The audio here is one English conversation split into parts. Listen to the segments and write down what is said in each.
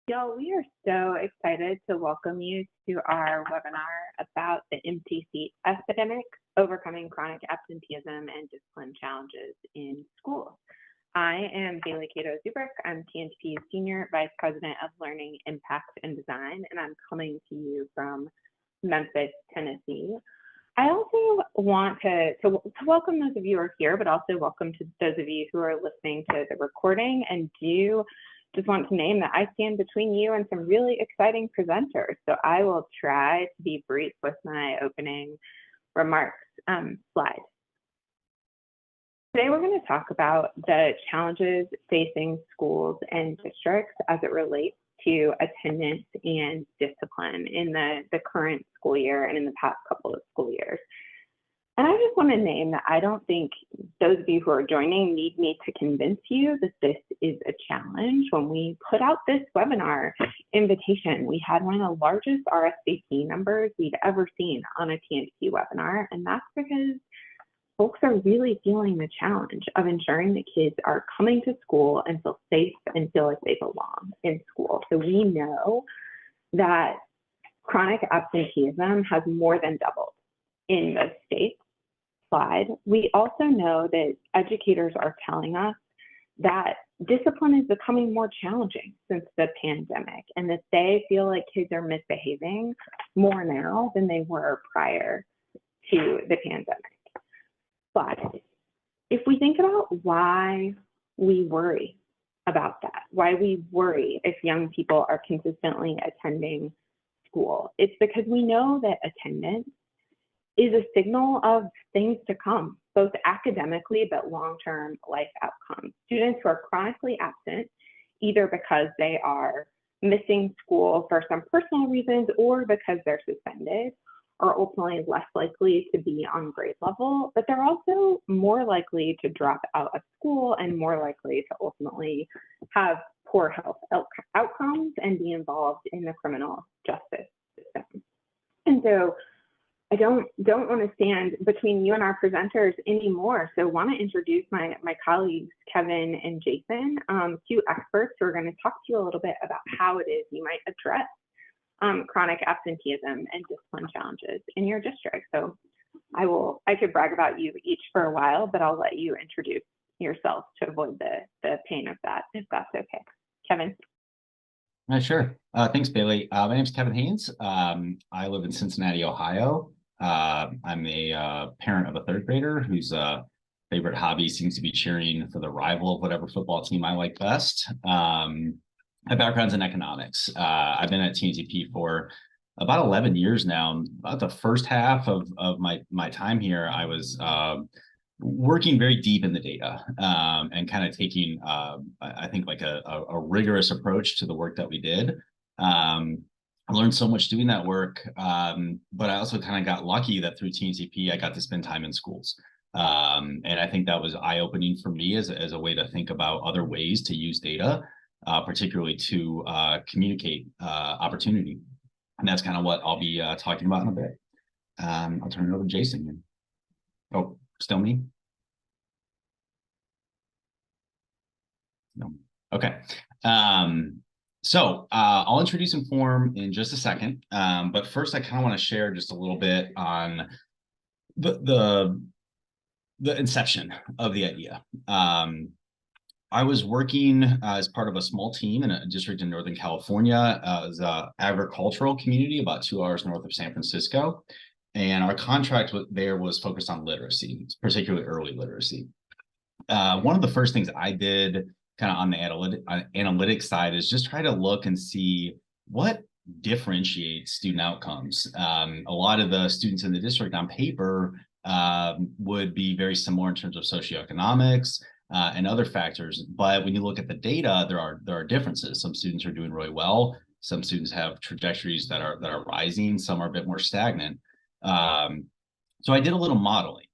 Y'all, we are so excited to welcome you to our webinar about the empty seat epidemic, overcoming chronic absenteeism and discipline challenges in schools. I am Bailey Cato-Zubrick. I'm TNTP's Senior Vice President of Learning, Impact, and Design, and I'm coming to you from Memphis, Tennessee. I also want to welcome those of you who are here, but also welcome to those of you who are listening to the recording, and just want to name that I stand between you and some really exciting presenters. So I will try to be brief with my opening remarks. Slide. Today we're going to talk about the challenges facing schools and districts as it relates to attendance and discipline in the current school year and in the past couple of school years. And I just want to name that I don't think those of you who are joining need me to convince you that this is a challenge. When we put out this webinar invitation, we had one of the largest RSVP numbers we've ever seen on a TNT webinar. And that's because folks are really feeling the challenge of ensuring that kids are coming to school and feel safe and feel like they belong in school. So we know that chronic absenteeism has more than doubled in most states. Slide. We also know that educators are telling us that discipline is becoming more challenging since the pandemic, and that they feel like kids are misbehaving more now than they were prior to the pandemic. But if we think about why we worry about that, why we worry if young people are consistently attending school, it's because we know that attendance is a signal of things to come, both academically but long-term life outcomes. Students who are chronically absent, either because they are missing school for some personal reasons or because they're suspended, are ultimately less likely to be on grade level, but they're also more likely to drop out of school and more likely to ultimately have poor health outcomes and be involved in the criminal justice system. And so I don't want to stand between you and our presenters anymore. So I want to introduce my colleagues, Kevin and Jason, two experts who are going to talk to you a little bit about how it is you might address chronic absenteeism and discipline challenges in your district. So I could brag about you each for a while, but I'll let you introduce yourself to avoid the pain of that, if that's okay. Kevin. Sure. Thanks, Bailey. My name is Kevin Haynes. I live in Cincinnati, Ohio. I'm a parent of a third grader whose favorite hobby seems to be cheering for the rival of whatever football team I like best. My background's in economics. I've been at TNTP for about 11 years now. About the first half of my time here, I was working very deep in the data and kind of taking, I think, like a rigorous approach to the work that we did. I learned so much doing that work, but I also kind of got lucky that through TNTP, I got to spend time in schools. And I think that was eye-opening for me as a way to think about other ways to use data, particularly to communicate opportunity. And that's kind of what I'll be talking about in a bit. I'll turn it over to Jason. Oh, still me? No. Okay. So I'll introduce Inform in just a second. But first, I kind of want to share just a little bit on the inception of the idea. I was working as part of a small team in a district in Northern California. It was an agricultural community about 2 hours north of San Francisco. And our contract there was focused on literacy, particularly early literacy. One of the first things I did kind of on the analytics side is just try to look and see what differentiates student outcomes. A lot of the students in the district on paper would be very similar in terms of socioeconomics and other factors. But when you look at the data, there are differences. Some students are doing really well. Some students have trajectories that are rising. Some are a bit more stagnant. So I did a little modeling,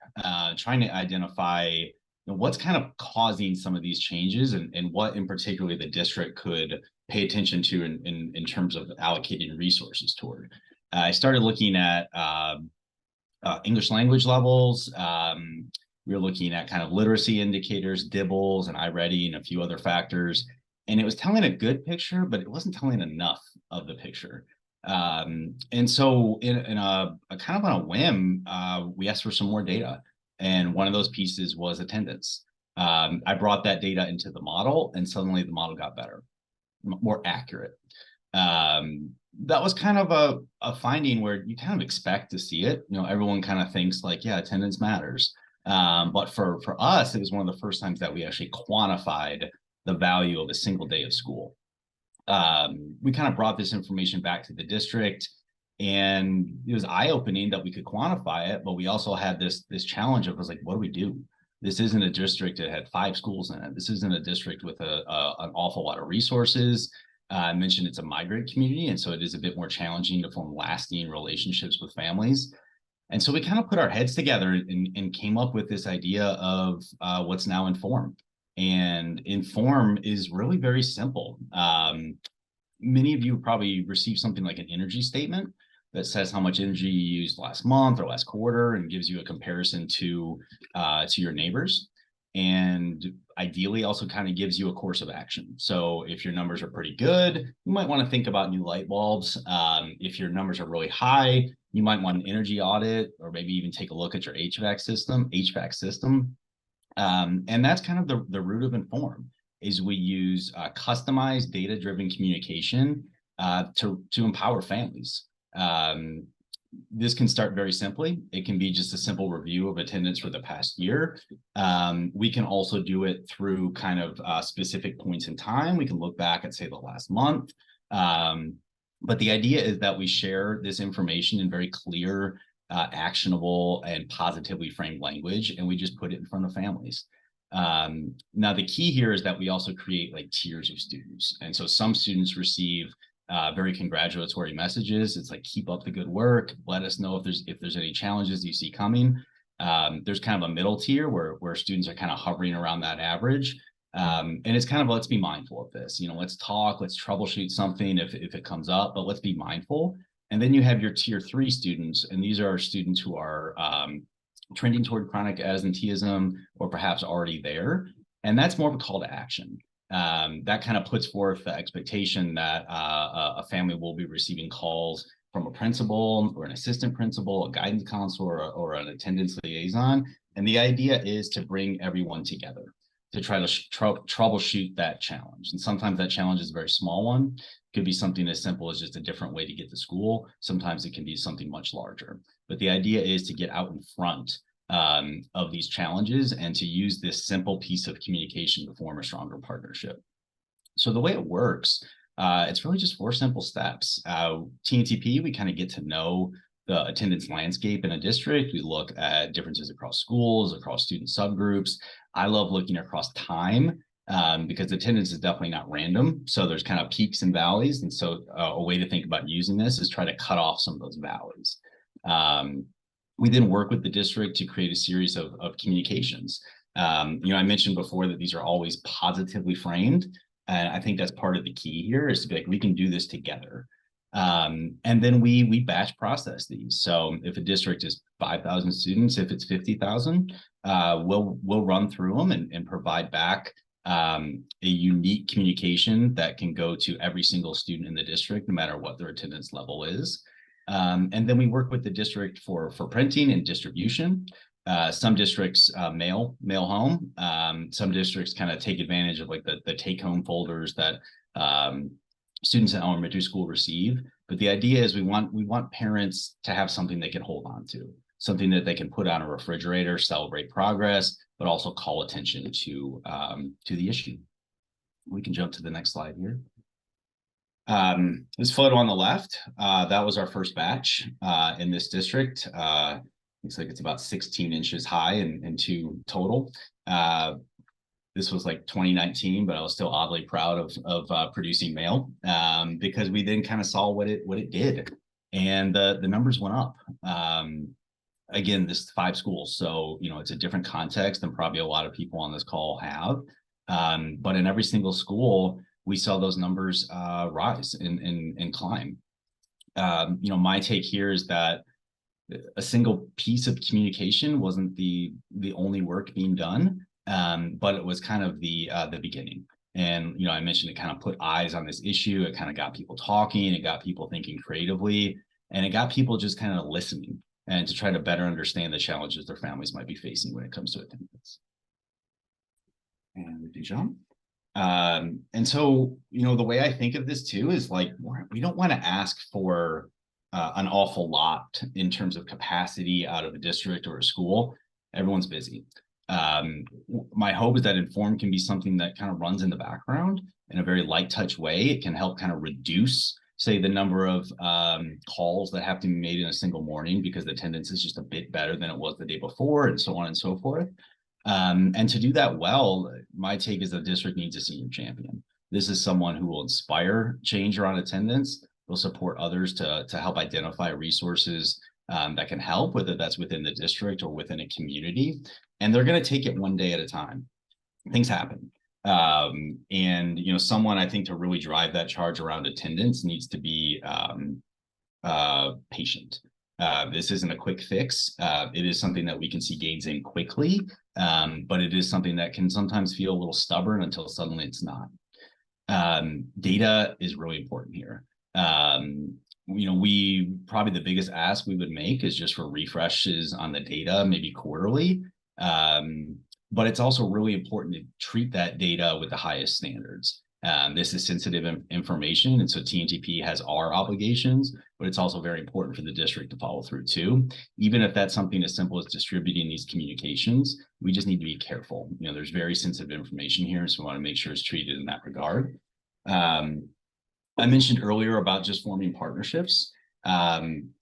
trying to identify what's kind of causing some of these changes and what in particular the district could pay attention to in terms of allocating resources toward. I started looking at English language levels. We were looking at kind of literacy indicators, DIBELS and iReady and a few other factors. And it was telling a good picture, but it wasn't telling enough of the picture. And so in a kind of on a whim, we asked for some more data. And one of those pieces was attendance. I brought that data into the model, and suddenly the model got better, more accurate. That was kind of a finding where you kind of expect to see it. You know, everyone kind of thinks like, yeah, attendance matters. But for us, it was one of the first times that we actually quantified the value of a single day of school. We kind of brought this information back to the district, and it was eye-opening that we could quantify it, but we also had this challenge of, was like, what do we do? This isn't a district that had 5 schools in it. This isn't a district with an awful lot of resources. I mentioned it's a migrant community, and so it is a bit more challenging to form lasting relationships with families. And so we kind of put our heads together and came up with this idea of what's now Inform. And Inform is really very simple. Many of you probably received something like an energy statement that says how much energy you used last month or last quarter, and gives you a comparison to your neighbors. And ideally also kind of gives you a course of action. So if your numbers are pretty good, you might want to think about new light bulbs. If your numbers are really high, you might want an energy audit, or maybe even take a look at your HVAC system. And that's kind of the root of Inform, is we use customized data-driven communication to empower families. This can start very simply. It can be just a simple review of attendance for the past year. We can also do it through kind of specific points in time. We can look back at, say, the last month. But the idea is that we share this information in very clear, actionable, and positively framed language, and we just put it in front of families. Now, the key here is that we also create like tiers of students. And so some students receive very congratulatory messages. It's like, keep up the good work. Let us know if there's any challenges you see coming. There's kind of a middle tier where students are kind of hovering around that average. And it's kind of, let's be mindful of this. You know, let's talk, let's troubleshoot something if it comes up, but let's be mindful. And then you have your tier 3 students, and these are students who are trending toward chronic absenteeism, or perhaps already there. And that's more of a call to action. That kind of puts forth the expectation that a family will be receiving calls from a principal or an assistant principal, a guidance counselor, or an attendance liaison. And the idea is to bring everyone together to try to troubleshoot that challenge. And sometimes that challenge is a very small one. It could be something as simple as just a different way to get to school. Sometimes it can be something much larger. But the idea is to get out in front of these challenges and to use this simple piece of communication to form a stronger partnership. So the way it works, it's really just 4 simple steps. TNTP, we kind of get to know the attendance landscape in a district. We look at differences across schools, across student subgroups. I love looking across time because attendance is definitely not random. So there's kind of peaks and valleys. And so a way to think about using this is try to cut off some of those valleys. We then work with the district to create a series of communications. I mentioned before that these are always positively framed. And I think that's part of the key here, is to be like, we can do this together. And then we batch process these. So if a district is 5,000 students, if it's 50,000, we'll run through them and provide back a unique communication that can go to every single student in the district, no matter what their attendance level is. And then we work with the district for printing and distribution. Some districts mail home. Some districts kind of take advantage of like the take-home folders that students in elementary school receive. But the idea is we want parents to have something they can hold on to, something that they can put on a refrigerator, celebrate progress, but also call attention to the issue. We can jump to the next slide here. This photo on the left, that was our first batch in this district. Looks like it's about 16 inches high and 2 total. This was like 2019, but I was still oddly proud of producing mail because we then kind of saw what it did, and the numbers went up. Again, this 5 schools, so it's a different context than probably a lot of people on this call have. But in every single school, we saw those numbers rise and climb. My take here is that a single piece of communication wasn't the only work being done, but it was kind of the beginning. And, I mentioned it kind of put eyes on this issue. It kind of got people talking. It got people thinking creatively, and it got people just kind of listening and to try to better understand the challenges their families might be facing when it comes to attendance. And we do jump. And so, the way I think of this too is like, we don't want to ask for an awful lot in terms of capacity out of a district or a school. Everyone's busy. My hope is that Inform can be something that kind of runs in the background in a very light touch way. It can help kind of reduce, say, the number of calls that have to be made in a single morning because the attendance is just a bit better than it was the day before, and so on and so forth. And to do that well, my take is the district needs a senior champion. This is someone who will inspire change around attendance. They'll support others to help identify resources that can help, whether that's within the district or within a community. And they're going to take it one day at a time. Things happen. And someone, I think, to really drive that charge around attendance needs to be patient. This isn't a quick fix. It is something that we can see gains in quickly, but it is something that can sometimes feel a little stubborn until suddenly it's not. Data is really important here. We probably the biggest ask we would make is just for refreshes on the data, maybe quarterly. But it's also really important to treat that data with the highest standards. This is sensitive information, and so TNTP has our obligations, but it's also very important for the district to follow through too. Even if that's something as simple as distributing these communications, we just need to be careful. There's very sensitive information here, so we want to make sure it's treated in that regard. I mentioned earlier about just forming partnerships.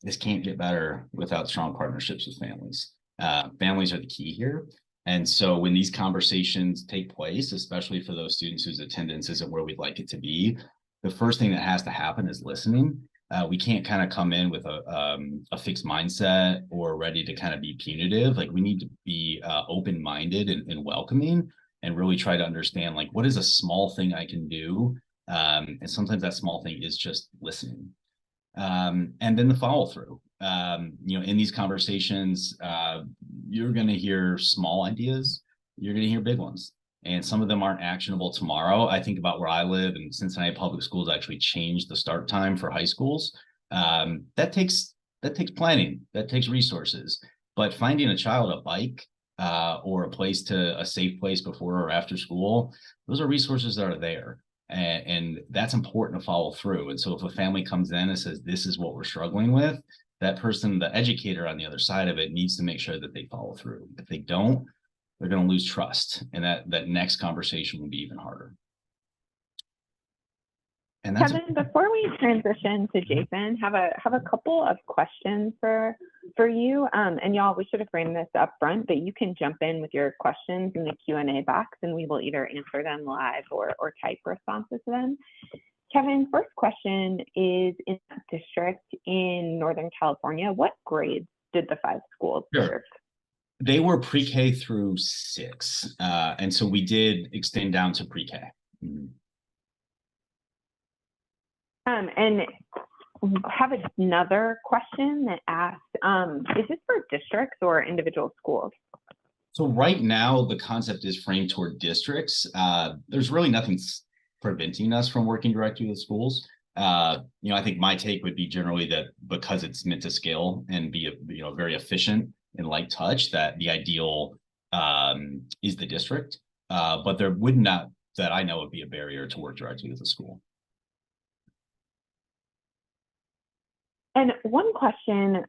This can't get better without strong partnerships with families. Families are the key here. And so when these conversations take place, especially for those students whose attendance isn't where we'd like it to be, the first thing that has to happen is listening. We can't kind of come in with a fixed mindset or ready to kind of be punitive. Like, we need to be open-minded and welcoming, and really try to understand, like, what is a small thing I can do? And sometimes that small thing is just listening. And then the follow through. In these conversations, you're going to hear small ideas, you're going to hear big ones, and some of them aren't actionable tomorrow. I think about where I live, and Cincinnati Public Schools actually changed the start time for high schools. That takes planning, that takes resources, but finding a child a bike or a safe place before or after school, those are resources that are there. And that's important to follow through. And so if a family comes in and says, this is what we're struggling with, that person, the educator on the other side of it, needs to make sure that they follow through. If they don't, they're going to lose trust. And that next conversation will be even harder. And that's Kevin, before we transition to Jason, have a couple of questions for you. And y'all, we should have framed this up front, but you can jump in with your questions in the Q&A box, and we will either answer them live or type responses to them. Kevin, first question is, in that district in Northern California, what grades did the 5 schools serve? They were pre-K through 6. And so we did extend down to pre-K. Mm-hmm. And have another question that asks, is this for districts or individual schools? So right now, the concept is framed toward districts. There's really nothing preventing us from working directly with schools. I think my take would be generally that because it's meant to scale and be very efficient and light touch, that the ideal is the district. But there would not, that I know, would be a barrier to work directly with a school. And one question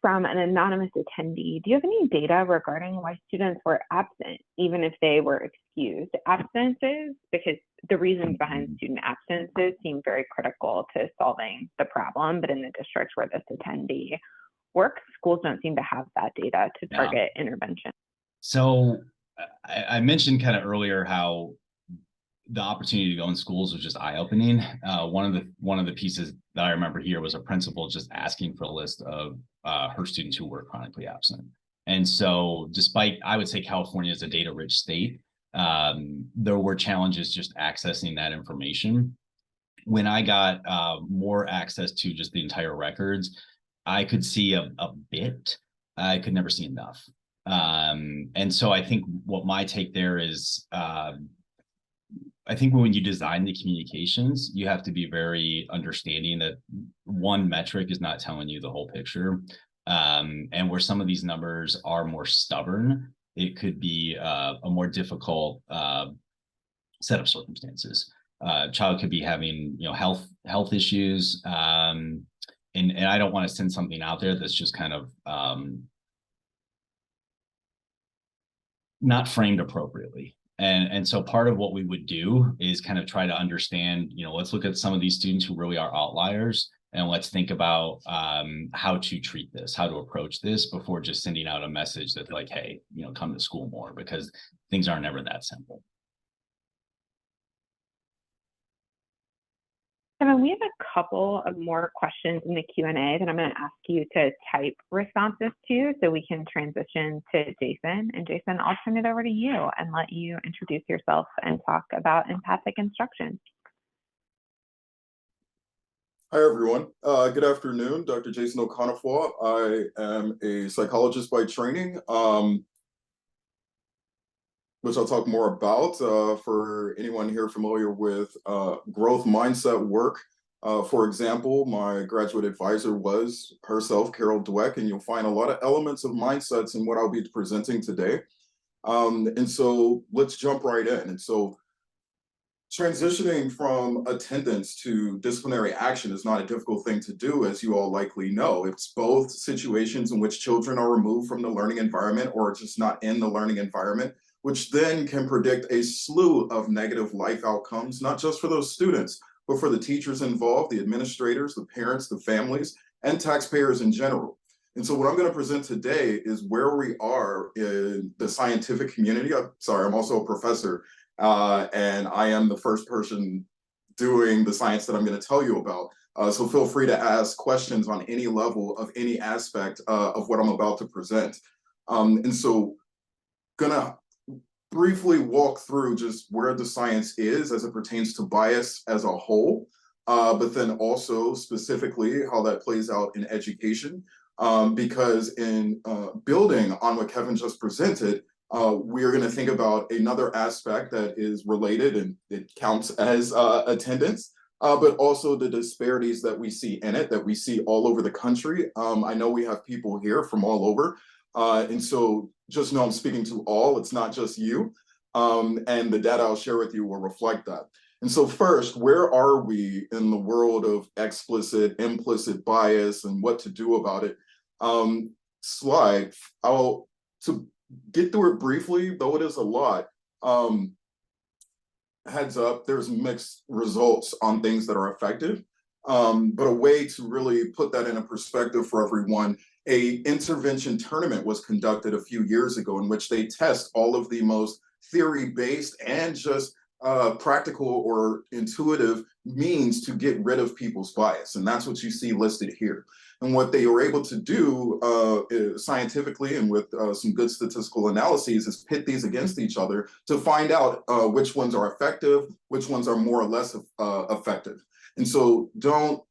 from an anonymous attendee: do you have any data regarding why students were absent, even if they were excused absences? Because the reasons behind student absences seem very critical to solving the problem, but in the districts where this attendee works, schools don't seem to have that data to target intervention. So I mentioned kind of earlier how the opportunity to go in schools was just eye-opening. One of the pieces that I remember here was a principal just asking for a list of her students who were chronically absent. And so, despite, I would say, California is a data-rich state, there were challenges just accessing that information. When I got more access to just the entire records, I could see a bit. I could never see enough. And so I think what my take there is, I think when you design the communications, you have to be very understanding that one metric is not telling you the whole picture. And where some of these numbers are more stubborn, it could be a more difficult set of circumstances. Child could be having, health issues, and I don't want to send something out there that's just kind of not framed appropriately. And so part of what we would do is kind of try to understand, let's look at some of these students who really are outliers, and let's think about how to treat this, how to approach this before just sending out a message that's like, hey, come to school more, because things aren't ever that simple. Kevin, we have a couple of more questions in the Q&A that I'm going to ask you to type responses to so we can transition to Jason. And Jason, I'll turn it over to you and let you introduce yourself and talk about empathic instruction. Hi, everyone. Good afternoon. Dr. Jason Okonefor. I am a psychologist by training, which I'll talk more about for anyone here familiar with growth mindset work. For example, my graduate advisor was herself, Carol Dweck, and you'll find a lot of elements of mindsets in what I'll be presenting today. And so let's jump right in. And so transitioning from attendance to disciplinary action is not a difficult thing to do, as you all likely know. It's both situations in which children are removed from the learning environment or just not in the learning environment, which then can predict a slew of negative life outcomes, not just for those students, but for the teachers involved, the administrators, the parents, the families, and taxpayers in general. And so what I'm going to present today is where we are in the scientific community. I'm also a professor, and I am the first person doing the science that I'm going to tell you about. So feel free to ask questions on any level of any aspect of what I'm about to present. And so gonna briefly walk through just where the science is as it pertains to bias as a whole, but then also specifically how that plays out in education. Because in building on what Kevin just presented, we're going to think about another aspect that is related, and it counts as attendance, but also the disparities that we see in it, that we see all over the country. I know we have people here from all over, and so just know I'm speaking to all, it's not just you, and the data I'll share with you will reflect that. And so first, where are we in the world of explicit, implicit bias and what to do about it? Slide, to get through it briefly, though it is a lot, heads up, there's mixed results on things that are effective. But a way to really put that in a perspective for everyone, a intervention tournament was conducted a few years ago in which they test all of the most theory-based and just practical or intuitive means to get rid of people's bias. And that's what you see listed here. And what they were able to do scientifically and with some good statistical analyses is pit these against each other to find out which ones are effective, which ones are more or less effective. And so don't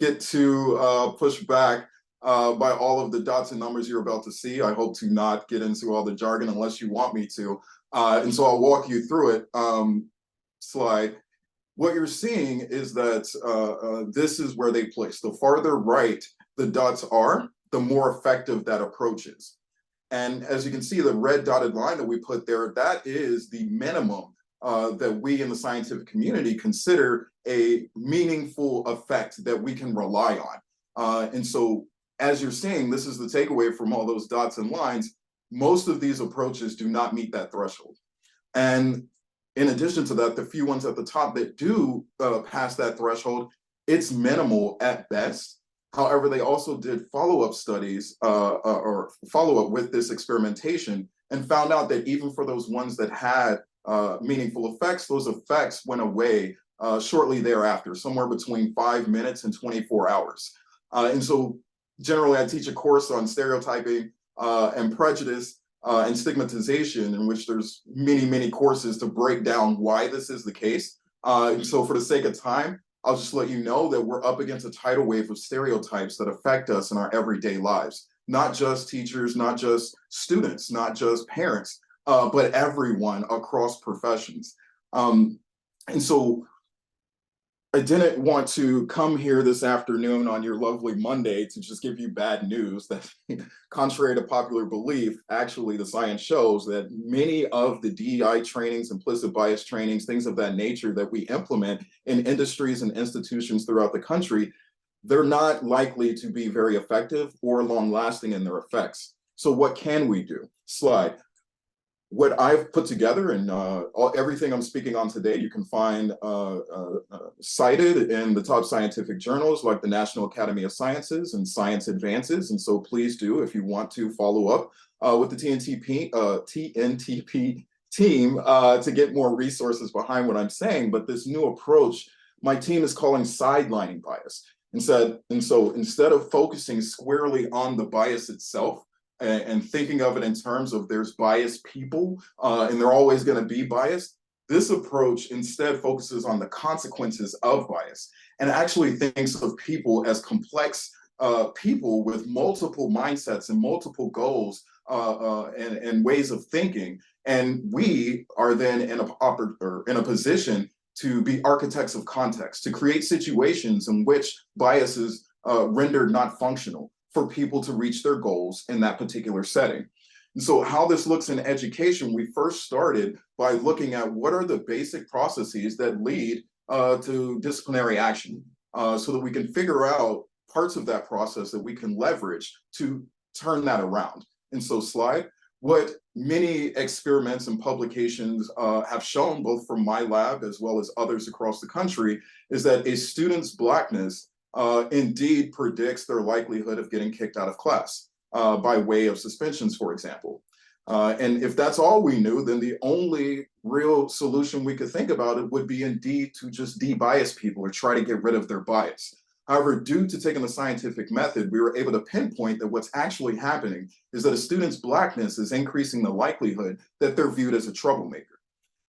get too pushed back by all of the dots and numbers you're about to see. I hope to not get into all the jargon unless you want me to. And so I'll walk you through it. Slide. What you're seeing is that this is where they place. The farther right the dots are, the more effective that approach is. And as you can see, the red dotted line that we put there, that is the minimum that we in the scientific community consider a meaningful effect that we can rely on. And so as you're seeing, this is the takeaway from all those dots and lines. Most of these approaches do not meet that threshold. And in addition to that, the few ones at the top that do pass that threshold, it's minimal at best. However, they also did follow-up studies or follow-up with this experimentation and found out that even for those ones that had meaningful effects, those effects went away shortly thereafter, somewhere between 5 minutes and 24 hours. And so generally, I teach a course on stereotyping and prejudice and stigmatization, in which there's many, many courses to break down why this is the case. So for the sake of time, I'll just let you know that we're up against a tidal wave of stereotypes that affect us in our everyday lives. Not just teachers, not just students, not just parents, but everyone across professions. And so I didn't want to come here this afternoon on your lovely Monday to just give you bad news that contrary to popular belief, actually the science shows that many of the DEI trainings, implicit bias trainings, things of that nature that we implement in industries and institutions throughout the country, they're not likely to be very effective or long lasting in their effects. So what can we do? Slide. What I've put together and everything I'm speaking on today, you can find cited in the top scientific journals like the National Academy of Sciences and Science Advances. And so please do, if you want to follow up with the TNTP team to get more resources behind what I'm saying. But this new approach, my team is calling sidelining bias. And so instead of focusing squarely on the bias itself, and thinking of it in terms of there's biased people and they're always going to be biased, this approach instead focuses on the consequences of bias and actually thinks of people as complex people with multiple mindsets and multiple goals and ways of thinking. And we are then in a position to be architects of context, to create situations in which bias is rendered not functional for people to reach their goals in that particular setting. And so how this looks in education, we first started by looking at what are the basic processes that lead to disciplinary action so that we can figure out parts of that process that we can leverage to turn that around. And so slide, what many experiments and publications have shown, both from my lab as well as others across the country, is that a student's Blackness indeed predicts their likelihood of getting kicked out of class by way of suspensions, for example. And if that's all we knew, then the only real solution we could think about it would be indeed to just de-bias people or try to get rid of their bias. However, due to taking the scientific method, we were able to pinpoint that what's actually happening is that a student's Blackness is increasing the likelihood that they're viewed as a troublemaker.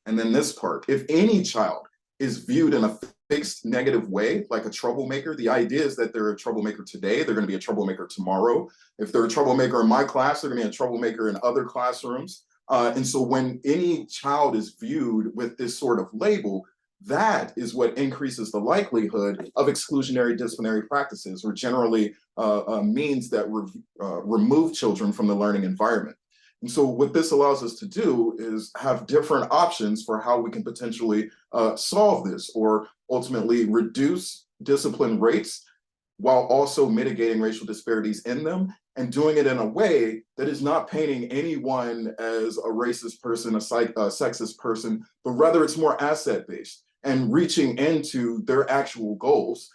And then this part, if any child is viewed in a fixed negative way, like a troublemaker, the idea is that they're a troublemaker today, they're going to be a troublemaker tomorrow. If they're a troublemaker in my class, they're going to be a troublemaker in other classrooms. And so when any child is viewed with this sort of label, that is what increases the likelihood of exclusionary disciplinary practices, or generally means that remove children from the learning environment. And so what this allows us to do is have different options for how we can potentially solve this, or ultimately reduce discipline rates while also mitigating racial disparities in them, and doing it in a way that is not painting anyone as a racist person, a sexist person, but rather it's more asset-based and reaching into their actual goals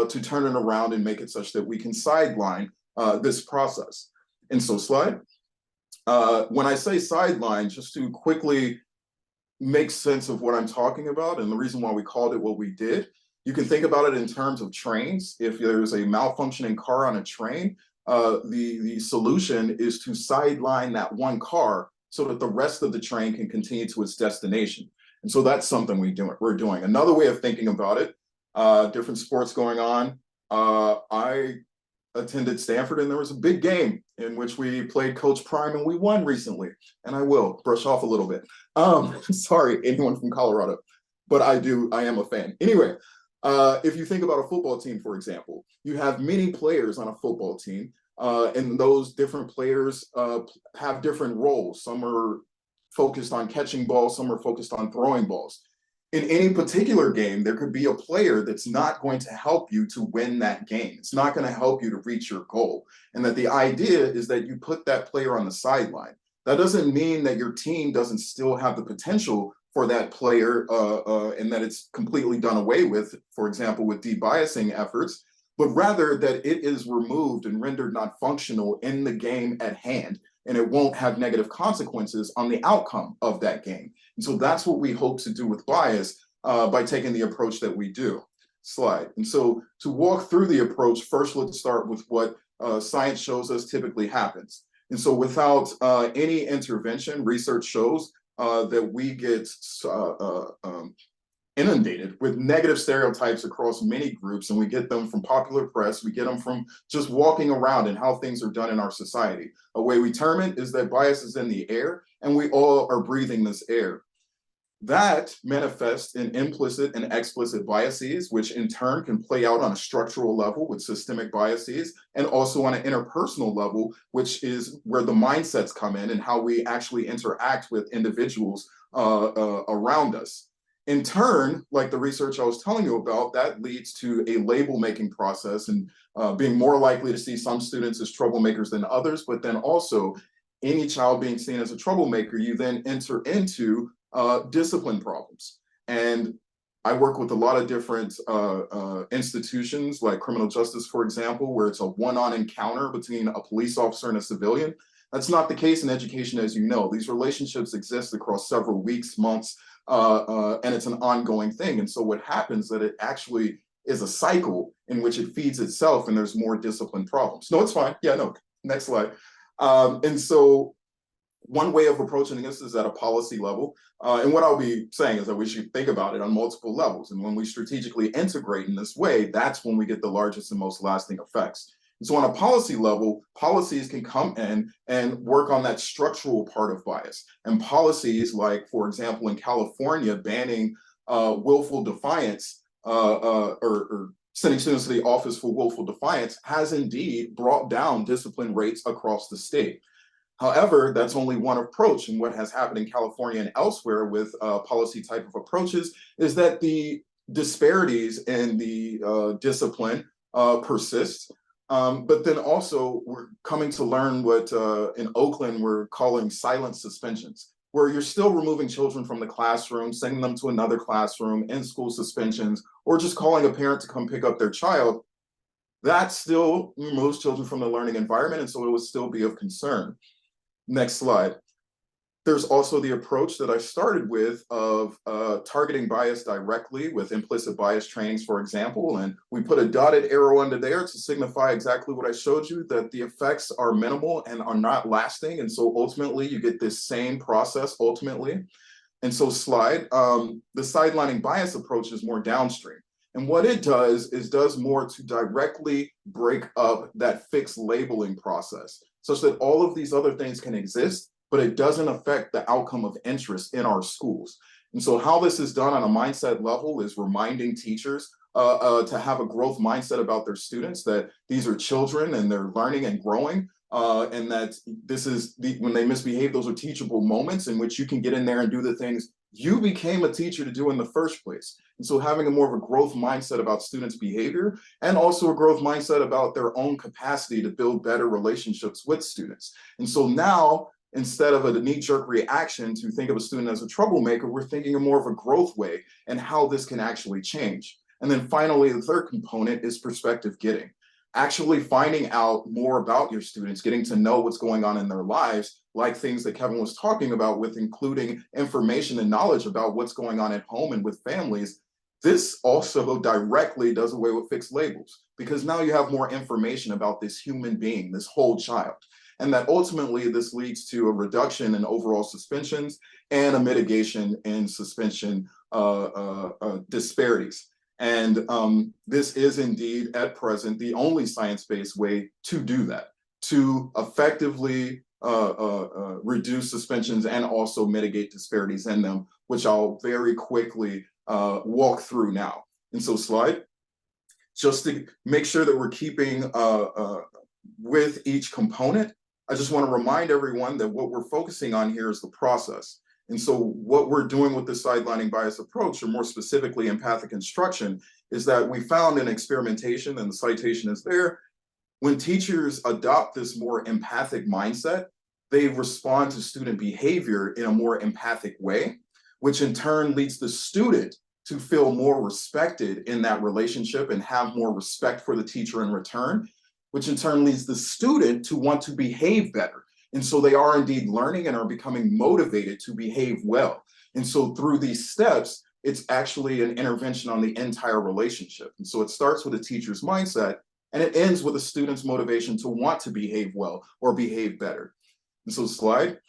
to turn it around and make it such that we can sideline this process. And so slide. When I say sideline, just to quickly make sense of what I'm talking about and the reason why we called it what we did, you can think about it in terms of trains. If there's a malfunctioning car on a train, the solution is to sideline that one car so that the rest of the train can continue to its destination. And so that's something we're doing. Another way of thinking about it, different sports going on. I attended Stanford and there was a big game in which we played Coach Prime and we won recently. And I will brush off a little bit. Sorry, anyone from Colorado, but I am a fan. Anyway, if you think about a football team, for example, you have many players on a football team and those different players have different roles. Some are focused on catching balls, some are focused on throwing balls. In any particular game, there could be a player that's not going to help you to win that game. It's not going to help you to reach your goal. And that the idea is that you put that player on the sideline. That doesn't mean that your team doesn't still have the potential for that player and that it's completely done away with, for example, with de-biasing efforts, but rather that it is removed and rendered not functional in the game at hand, and it won't have negative consequences on the outcome of that game. And so that's what we hope to do with bias by taking the approach that we do. Slide. And so to walk through the approach, first let's start with what science shows us typically happens. And so without any intervention, research shows that we get inundated with negative stereotypes across many groups, and we get them from popular press, we get them from just walking around and how things are done in our society. A way we term it is that bias is in the air and we all are breathing this air. That manifests in implicit and explicit biases, which in turn can play out on a structural level with systemic biases, and also on an interpersonal level, which is where the mindsets come in and how we actually interact with individuals around us. In turn, like the research I was telling you about, that leads to a label making process and being more likely to see some students as troublemakers than others, but then also any child being seen as a troublemaker, you then enter into discipline problems. And I work with a lot of different institutions like criminal justice, for example, where it's a one-on encounter between a police officer and a civilian. That's not the case in education, as you know. These relationships exist across several weeks, months, and it's an ongoing thing. And so what happens that it actually is a cycle in which it feeds itself and there's more discipline problems. No, it's fine. Yeah, no, next slide. And so one way of approaching this is at a policy level. And what I'll be saying is that we should think about it on multiple levels. And when we strategically integrate in this way, that's when we get the largest and most lasting effects. And so on a policy level, policies can come in and work on that structural part of bias. And policies like, for example, in California, banning willful defiance or sending students to the office for willful defiance has indeed brought down discipline rates across the state. However, that's only one approach, and what has happened in California and elsewhere with policy type of approaches is that the disparities in the discipline persist. But then also we're coming to learn what in Oakland we're calling silent suspensions, where you're still removing children from the classroom, sending them to another classroom, in-school suspensions, or just calling a parent to come pick up their child. That still removes children from the learning environment, and so it would still be of concern. Next slide. There's also the approach that I started with of targeting bias directly with implicit bias trainings, for example, and we put a dotted arrow under there to signify exactly what I showed you, that the effects are minimal and are not lasting. And so ultimately you get this same process ultimately. And so the sidelining bias approach is more downstream. And what it does is does more to directly break up that fixed labeling process, such that all of these other things can exist, but it doesn't affect the outcome of interest in our schools. And so how this is done on a mindset level is reminding teachers to have a growth mindset about their students, that these are children and they're learning and growing, and that this is when they misbehave, those are teachable moments in which you can get in there and do the things you became a teacher to do in the first place. And so having a more of a growth mindset about students' behavior, and also a growth mindset about their own capacity to build better relationships with students. And so now, instead of a knee-jerk reaction to think of a student as a troublemaker, we're thinking of more of a growth way and how this can actually change. And then finally, the third component is perspective getting. Actually finding out more about your students, getting to know what's going on in their lives, like things that Kevin was talking about with including information and knowledge about what's going on at home and with families. This also directly does away with fixed labels, because now you have more information about this human being, this whole child. And that ultimately this leads to a reduction in overall suspensions and a mitigation in suspension disparities. And this is indeed at present the only science-based way to do that, to effectively reduce suspensions and also mitigate disparities in them, which I'll very quickly walk through now. And so slide, just to make sure that we're keeping with each component, I just want to remind everyone that what we're focusing on here is the process. And so what we're doing with the sidelining bias approach, or more specifically empathic instruction, is that we found in experimentation, and the citation is there, when teachers adopt this more empathic mindset, they respond to student behavior in a more empathic way, which in turn leads the student to feel more respected in that relationship and have more respect for the teacher in return, which in turn leads the student to want to behave better. And so they are indeed learning and are becoming motivated to behave well. And so through these steps, it's actually an intervention on the entire relationship. And so it starts with a teacher's mindset, and it ends with a student's motivation to want to behave well or behave better. And so slide.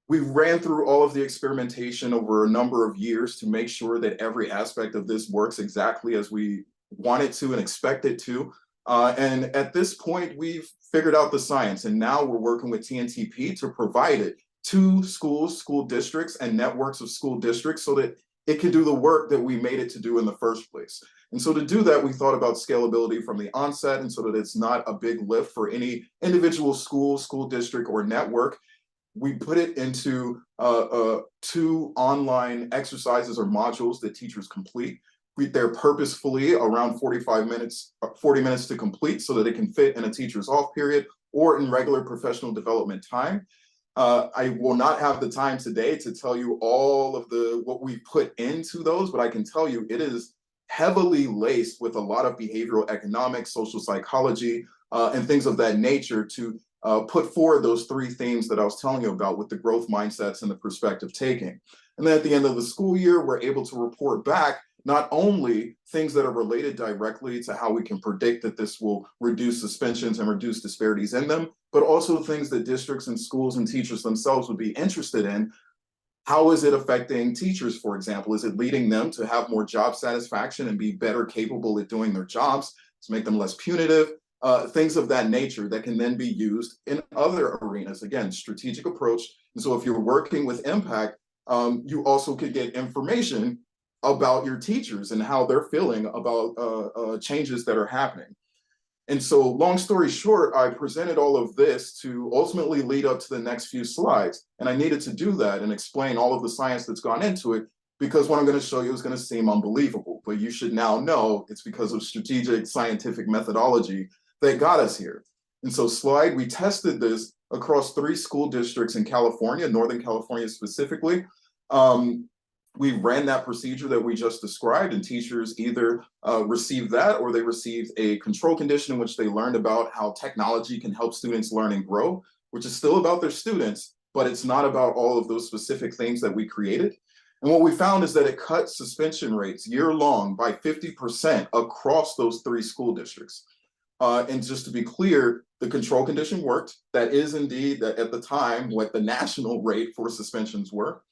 We ran through all of the experimentation over a number of years to make sure that every aspect of this works exactly as we want it to and expect it to. And at this point, we've figured out the science, and now we're working with TNTP to provide it to schools, school districts, and networks of school districts so that it can do the work that we made it to do in the first place. And so to do that, we thought about scalability from the onset, and so that it's not a big lift for any individual school, school district, or network. We put it into 2 online exercises or modules that teachers complete. They're purposefully around 45 minutes, 40 minutes to complete so that it can fit in a teacher's off period or in regular professional development time. I will not have the time today to tell you all of what we put into those, but I can tell you it is heavily laced with a lot of behavioral economics, social psychology, and things of that nature to put forward those 3 themes that I was telling you about with the growth mindsets and the perspective taking. And then at the end of the school year, we're able to report back not only things that are related directly to how we can predict that this will reduce suspensions and reduce disparities in them, but also things that districts and schools and teachers themselves would be interested in. How is it affecting teachers, for example? Is it leading them to have more job satisfaction and be better capable at doing their jobs, to make them less punitive? Things of that nature that can then be used in other arenas. Again, strategic approach. And so if you're working with impact, you also could get information about your teachers and how they're feeling about changes that are happening. And so long story short, I presented all of this to ultimately lead up to the next few slides. And I needed to do that and explain all of the science that's gone into it, because what I'm going to show you is going to seem unbelievable. But you should now know it's because of strategic scientific methodology that got us here. And so we tested this across 3 school districts in California, Northern California specifically. We ran that procedure that we just described, and teachers either received that or they received a control condition in which they learned about how technology can help students learn and grow, which is still about their students, but it's not about all of those specific things that we created. And what we found is that it cut suspension rates year long by 50% across those 3 school districts. And just to be clear, the control condition worked. That is indeed at the time what the national rate for suspensions were.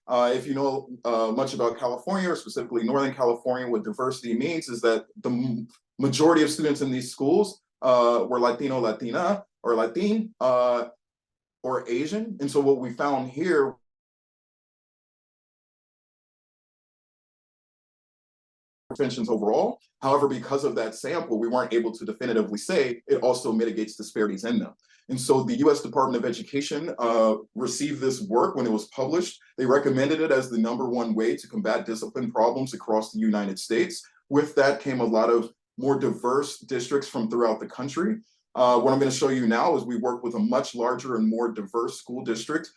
If you know much about California, or specifically Northern California, what diversity means is that the majority of students in these schools were Latino, Latina, or Latin, or Asian. And so what we found here suspensions overall. However, because of that sample, we weren't able to definitively say it also mitigates disparities in them. And so the US Department of Education received this work when it was published. They recommended it as the #1 way to combat discipline problems across the United States. With that came a lot of more diverse districts from throughout the country. What I'm going to show you now is we work with a much larger and more diverse school district,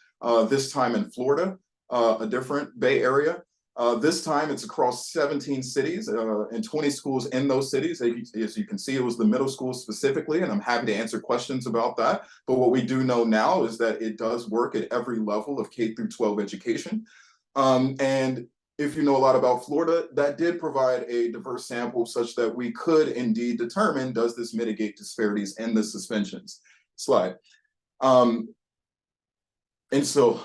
this time in Florida, a different Bay Area. This time it's across 17 cities and 20 schools in those cities. As you can see, it was the middle school specifically, and I'm happy to answer questions about that. But what we do know now is that it does work at every level of K through 12 education. And if you know a lot about Florida, that did provide a diverse sample such that we could indeed determine, does this mitigate disparities in the suspensions? Slide. And so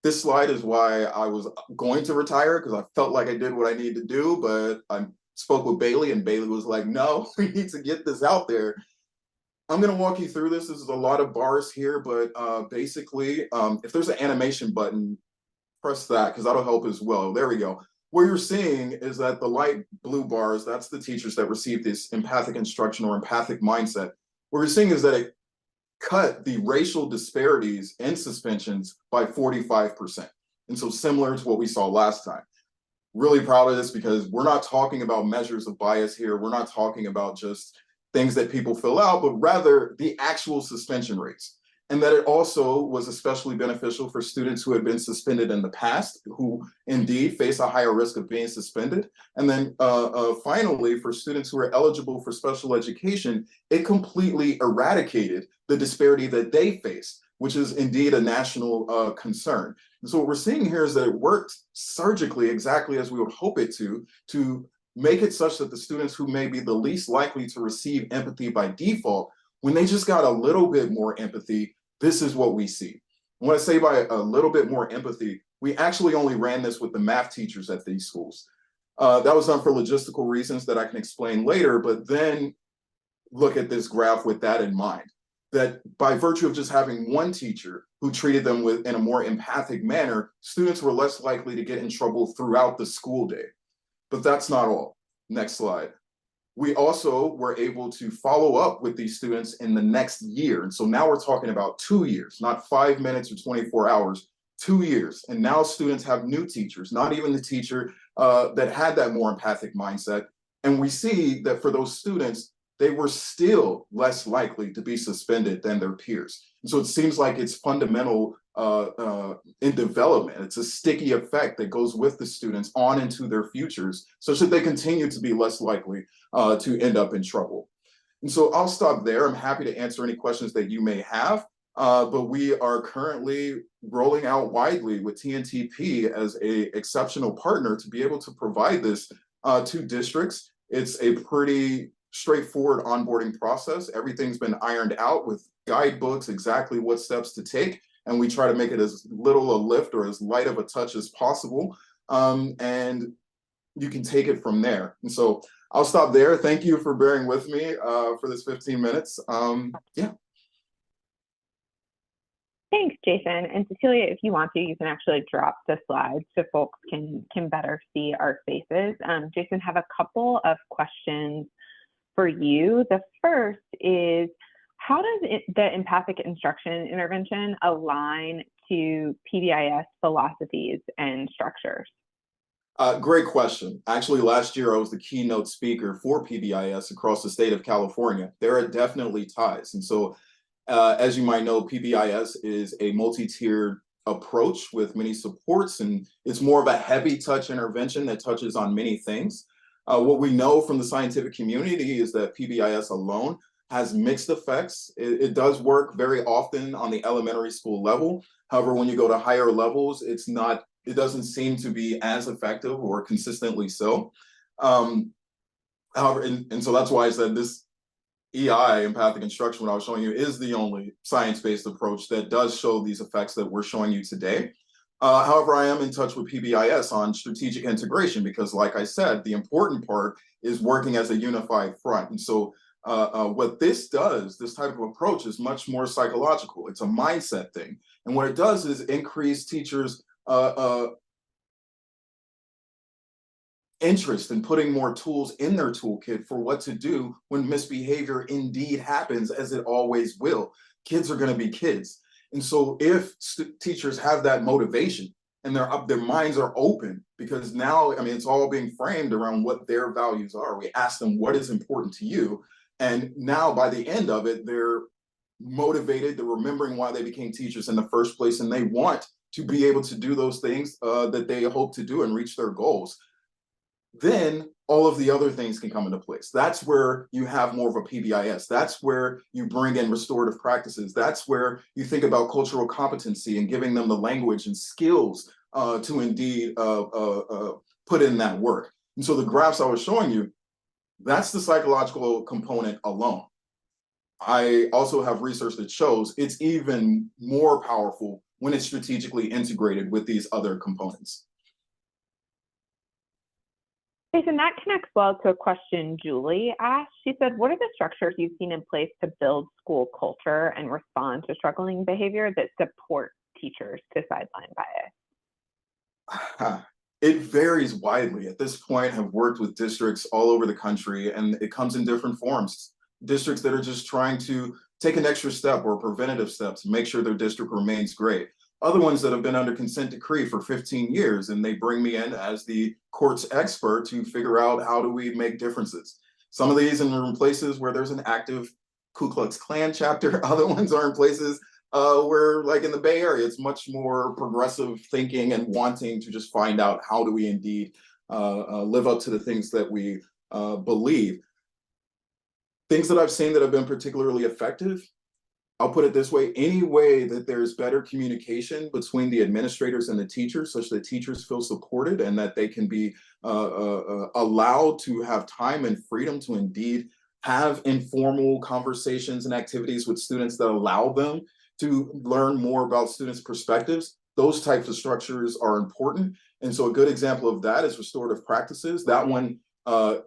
this slide is why I was going to retire, because I felt like I did what I needed to do, but I spoke with Bailey and Bailey was like, no, we need to get this out there. I'm going to walk you through this. This is a lot of bars here, but basically, if there's an animation button, press that because that'll help as well. There we go. What you're seeing is that the light blue bars, that's the teachers that receive this empathic instruction or empathic mindset. What you're seeing is that it cut the racial disparities in suspensions by 45%. And so similar to what we saw last time. Really proud of this because we're not talking about measures of bias here. We're not talking about just things that people fill out, but rather the actual suspension rates. And that it also was especially beneficial for students who had been suspended in the past, who indeed face a higher risk of being suspended. And then finally, for students who are eligible for special education, it completely eradicated the disparity that they face, which is indeed a national concern. And so what we're seeing here is that it worked surgically exactly as we would hope it to make it such that the students who may be the least likely to receive empathy by default, when they just got a little bit more empathy, this is what we see. And when I say by a little bit more empathy, we actually only ran this with the math teachers at these schools. That was done for logistical reasons that I can explain later, but then look at this graph with that in mind. that by virtue of just having one teacher who treated them in a more empathic manner, students were less likely to get in trouble throughout the school day. But that's not all. Next slide. We also were able to follow up with these students in the next year. And so now we're talking about 2 years, not 5 minutes or 24 hours, 2 years. And now students have new teachers, not even the teacher that had that more empathic mindset. And we see that for those students, they were still less likely to be suspended than their peers. And so it seems like it's fundamental in development. It's a sticky effect that goes with the students on into their futures, such that they continue to be less likely to end up in trouble. And so I'll stop there. I'm happy to answer any questions that you may have, but we are currently rolling out widely with TNTP as an exceptional partner to be able to provide this to districts. It's a pretty straightforward onboarding process. Everything's been ironed out with guidebooks, exactly what steps to take. And we try to make it as little a lift or as light of a touch as possible. And you can take it from there. And so I'll stop there. Thank you for bearing with me for this 15 minutes. Yeah. Thanks, Jason. And Cecilia, if you want to, you can actually drop the slides so folks can better see our faces. Jason, have a couple of questions for you. The first is, how does the empathic instruction intervention align to PBIS philosophies and structures? Great question. Actually, last year I was the keynote speaker for PBIS across the state of California. There are definitely ties. And so, as you might know, PBIS is a multi-tiered approach with many supports, and it's more of a heavy touch intervention that touches on many things. What we know from the scientific community is that PBIS alone has mixed effects. It does work very often on the elementary school level. However, when you go to higher levels, it doesn't seem to be as effective or consistently so. However, and so that's why I said this EI, empathic instruction, what I was showing you, is the only science-based approach that does show these effects that we're showing you today. However, I am in touch with PBIS on strategic integration because, like I said, the important part is working as a unified front. And so what this does, this type of approach, is much more psychological. It's a mindset thing. And what it does is increase teachers' interest in putting more tools in their toolkit for what to do when misbehavior indeed happens, as it always will. Kids are going to be kids. And so if teachers have that motivation and their minds are open, because now, I mean, it's all being framed around what their values are. We ask them, what is important to you? And now by the end of it, they're motivated, they're remembering why they became teachers in the first place, and they want to be able to do those things that they hope to do and reach their goals. Then all of the other things can come into place. That's where you have more of a PBIS. That's where you bring in restorative practices. That's where you think about cultural competency and giving them the language and skills to indeed put in that work. And so the graphs I was showing you, that's the psychological component alone. I also have research that shows it's even more powerful when it's strategically integrated with these other components. Jason, that connects well to a question Julie asked. She said, what are the structures you've seen in place to build school culture and respond to struggling behavior that support teachers to sideline bias? It varies widely. At this point, I've worked with districts all over the country, and it comes in different forms. Districts that are just trying to take an extra step or a preventative step to make sure their district remains great. Other ones that have been under consent decree for 15 years, and they bring me in as the court's expert to figure out how do we make differences. Some of these are in places where there's an active Ku Klux Klan chapter. Other ones are in places where, like in the Bay Area, it's much more progressive thinking and wanting to just find out how do we indeed live up to the things that we believe. Things that I've seen that have been particularly effective, I'll put it this way, any way that there's better communication between the administrators and the teachers, such that teachers feel supported and that they can be allowed to have time and freedom to indeed have informal conversations and activities with students that allow them to learn more about students' perspectives. Those types of structures are important. And so a good example of that is restorative practices. That one,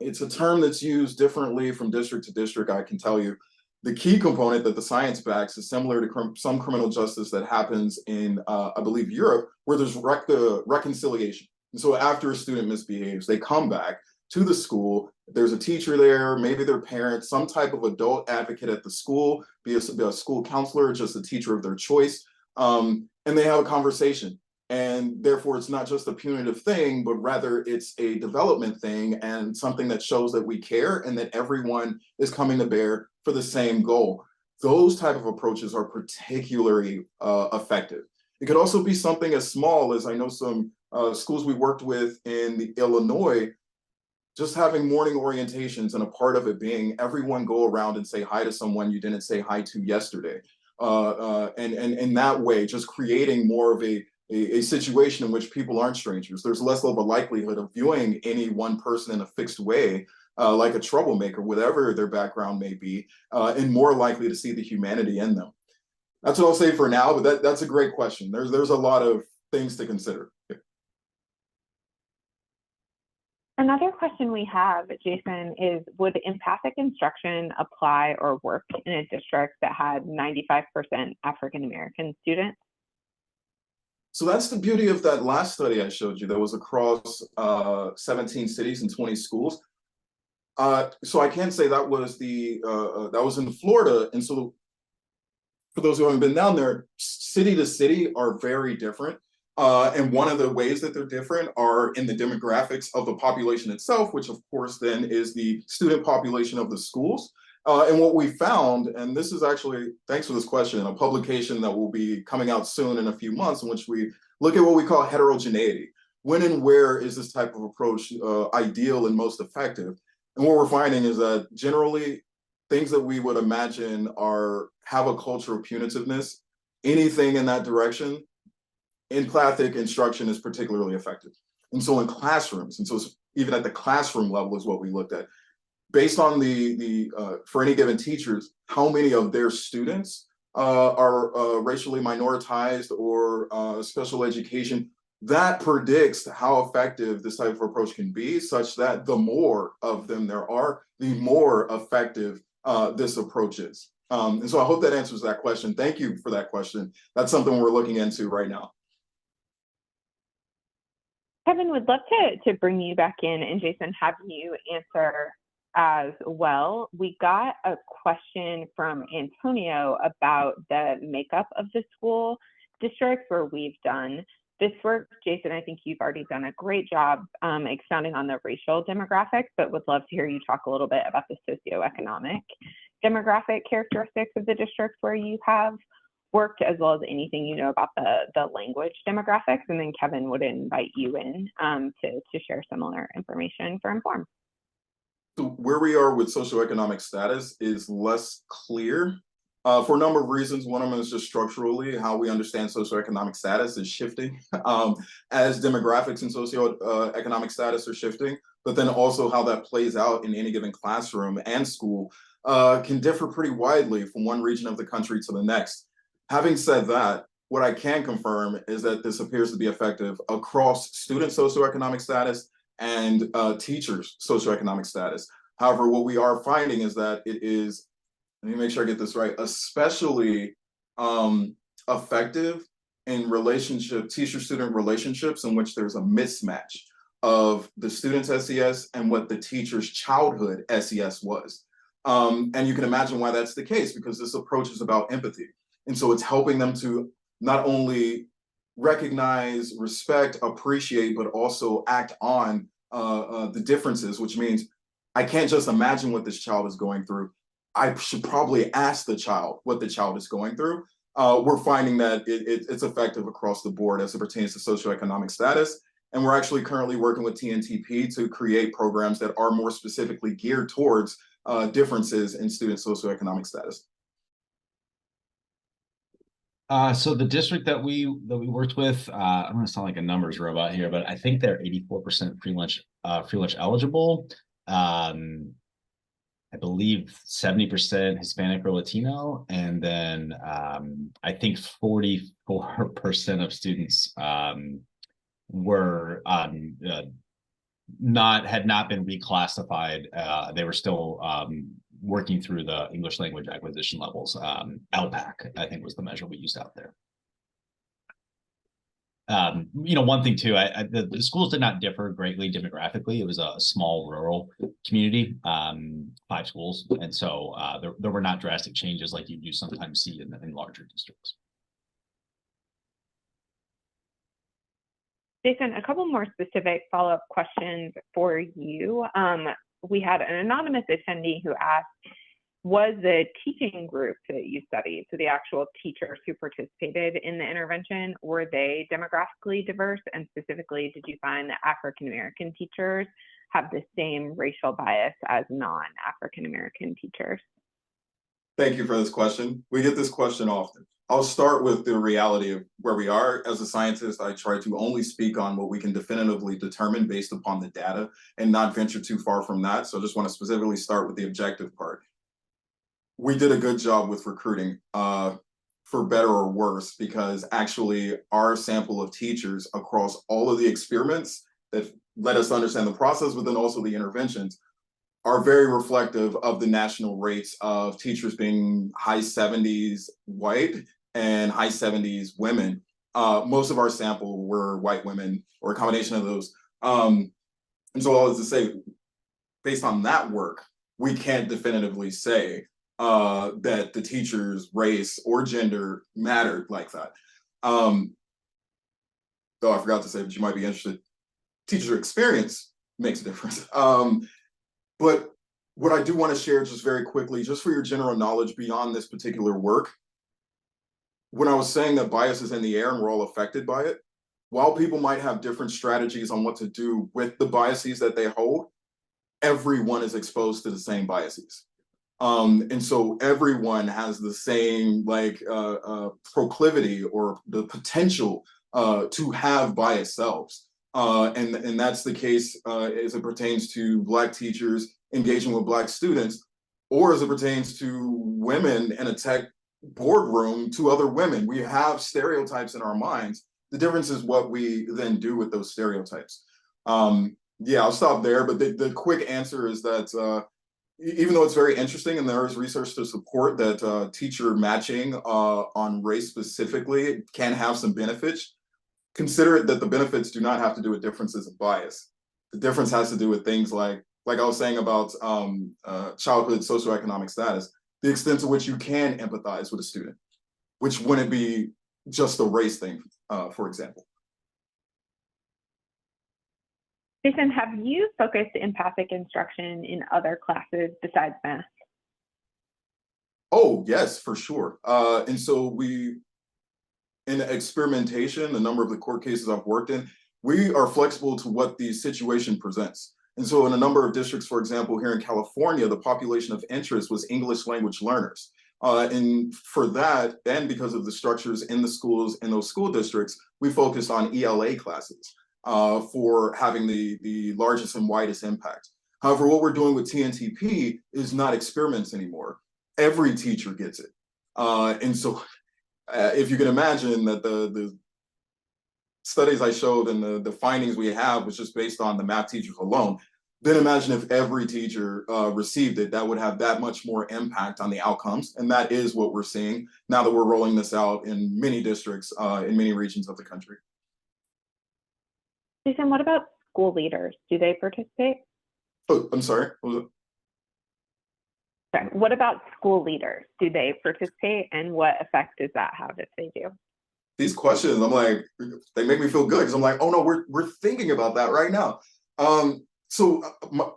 it's a term that's used differently from district to district, I can tell you. The key component that the science backs is similar to some criminal justice that happens in, I believe, Europe, where there's reconciliation. And so after a student misbehaves, they come back to the school. There's a teacher there, maybe their parent, some type of adult advocate at the school, be a school counselor, just a teacher of their choice, and they have a conversation. And therefore, it's not just a punitive thing, but rather it's a development thing and something that shows that we care and that everyone is coming to bear for the same goal. Those type of approaches are particularly effective. It could also be something as small as, I know some schools we worked with in Illinois, just having morning orientations and a part of it being everyone go around and say hi to someone you didn't say hi to yesterday. And in that way, just creating more of a situation in which people aren't strangers. There's less of a likelihood of viewing any one person in a fixed way, like a troublemaker, whatever their background may be, and more likely to see the humanity in them. That's what I'll say for now, but that's a great question. There's a lot of things to consider. Another question we have, Jason, is would empathic instruction apply or work in a district that had 95% African-American students? So that's the beauty of that last study I showed you that was across 17 cities and 20 schools. So I can say that was that was in Florida. And so for those who haven't been down there, city to city are very different. And one of the ways that they're different are in the demographics of the population itself, which of course then is the student population of the schools. And what we found, and this is actually, thanks for this question, a publication that will be coming out soon in a few months, in which we look at what we call heterogeneity. When and where is this type of approach ideal and most effective? And what we're finding is that generally things that we would imagine have a culture of punitiveness, anything in that direction, empathic instruction is particularly effective. And so in classrooms, and so even at the classroom level is what we looked at, based on for any given teachers, how many of their students are racially minoritized or special education, that predicts how effective this type of approach can be, such that the more of them there are, the more effective this approach is. And so I hope that answers that question. Thank you for that question. That's something we're looking into right now. Kevin, would love to bring you back in, and Jason, have you answer as well. We got a question from Antonio about the makeup of the school districts where we've done this work. Jason, I think you've already done a great job expounding on the racial demographics, but would love to hear you talk a little bit about the socioeconomic demographic characteristics of the districts where you have worked, as well as anything you know about the language demographics. And then Kevin would invite you in to share similar information for Inform. So where we are with socioeconomic status is less clear for a number of reasons. One of them is just structurally how we understand socioeconomic status is shifting as demographics and socioeconomic status are shifting, but then also how that plays out in any given classroom and school can differ pretty widely from one region of the country to the next. Having said that, what I can confirm is that this appears to be effective across student socioeconomic status and teachers' socioeconomic status. However, what we are finding is that it is, let me make sure I get this right, especially effective in teacher-student relationships in which there's a mismatch of the student's SES and what the teacher's childhood SES was. And you can imagine why that's the case, because this approach is about empathy. And so it's helping them to not only recognize, respect, appreciate, but also act on the differences, which means I can't just imagine what this child is going through. I should probably ask the child what the child is going through. We're finding that it's effective across the board as it pertains to socioeconomic status. And we're actually currently working with TNTP to create programs that are more specifically geared towards differences in student socioeconomic status. So the district that we worked with, I'm going to sound like a numbers robot here, but I think they're 84% free lunch eligible. I believe 70% Hispanic or Latino, and then I think 44% of students were had not been reclassified. They were still working through the English language acquisition levels. LPAC, I think, was the measure we used out there. One thing too, the schools did not differ greatly demographically. It was a small rural community, 5 schools, and so there were not drastic changes like you do sometimes see in larger districts. Jason, a couple more specific follow-up questions for you. We had an anonymous attendee who asked, was the teaching group that you studied, so the actual teachers who participated in the intervention, were they demographically diverse? And specifically, did you find that African-American teachers have the same racial bias as non-African-American teachers? Thank you for this question. We get this question often. I'll start with the reality of where we are. As a scientist, I try to only speak on what we can definitively determine based upon the data and not venture too far from that. So I just want to specifically start with the objective part. We did a good job with recruiting, for better or worse, because actually our sample of teachers across all of the experiments that let us understand the process, but then also the interventions, are very reflective of the national rates of teachers being high 70s white and high 70s women. Most of our sample were white women, or a combination of those. And so all is to say, based on that work, we can't definitively say that the teacher's race or gender mattered like that. Though I forgot to say, but you might be interested, teacher experience makes a difference. But what I do want to share just very quickly, just for your general knowledge beyond this particular work, when I was saying that bias is in the air and we're all affected by it, while people might have different strategies on what to do with the biases that they hold, everyone is exposed to the same biases. And so everyone has the same proclivity or the potential to have biased selves. And that's the case as it pertains to Black teachers engaging with Black students, or as it pertains to women in a tech boardroom to other women. We have stereotypes in our minds. The difference is what we then do with those stereotypes. Yeah, I'll stop there, but the quick answer is that even though it's very interesting and there is research to support that teacher matching on race specifically can have some benefits, consider it that the benefits do not have to do with differences of bias. The difference has to do with things like I was saying about childhood socioeconomic status, the extent to which you can empathize with a student, which wouldn't be just a race thing, for example. Jason, have you focused empathic instruction in other classes besides math? Oh, yes, for sure. And so in experimentation, the number of the court cases I've worked in, we are flexible to what the situation presents. And so in a number of districts, for example, here in California, the population of interest was English language learners. And for that, and because of the structures in the schools, in those school districts, we focused on ELA classes for having the largest and widest impact. However, what we're doing with TNTP is not experiments anymore. Every teacher gets it. And so if you can imagine that the studies I showed and the findings we have was just based on the math teachers alone, then imagine if every teacher received it, that would have that much more impact on the outcomes. And that is what we're seeing now that we're rolling this out in many districts in many regions of the country. Jason, what about school leaders? Do they participate? Oh, I'm sorry. What was it? Sorry. What about school leaders? Do they participate, and what effect does that have if they do? These questions, I'm like, they make me feel good because I'm like, oh no, we're thinking about that right now. So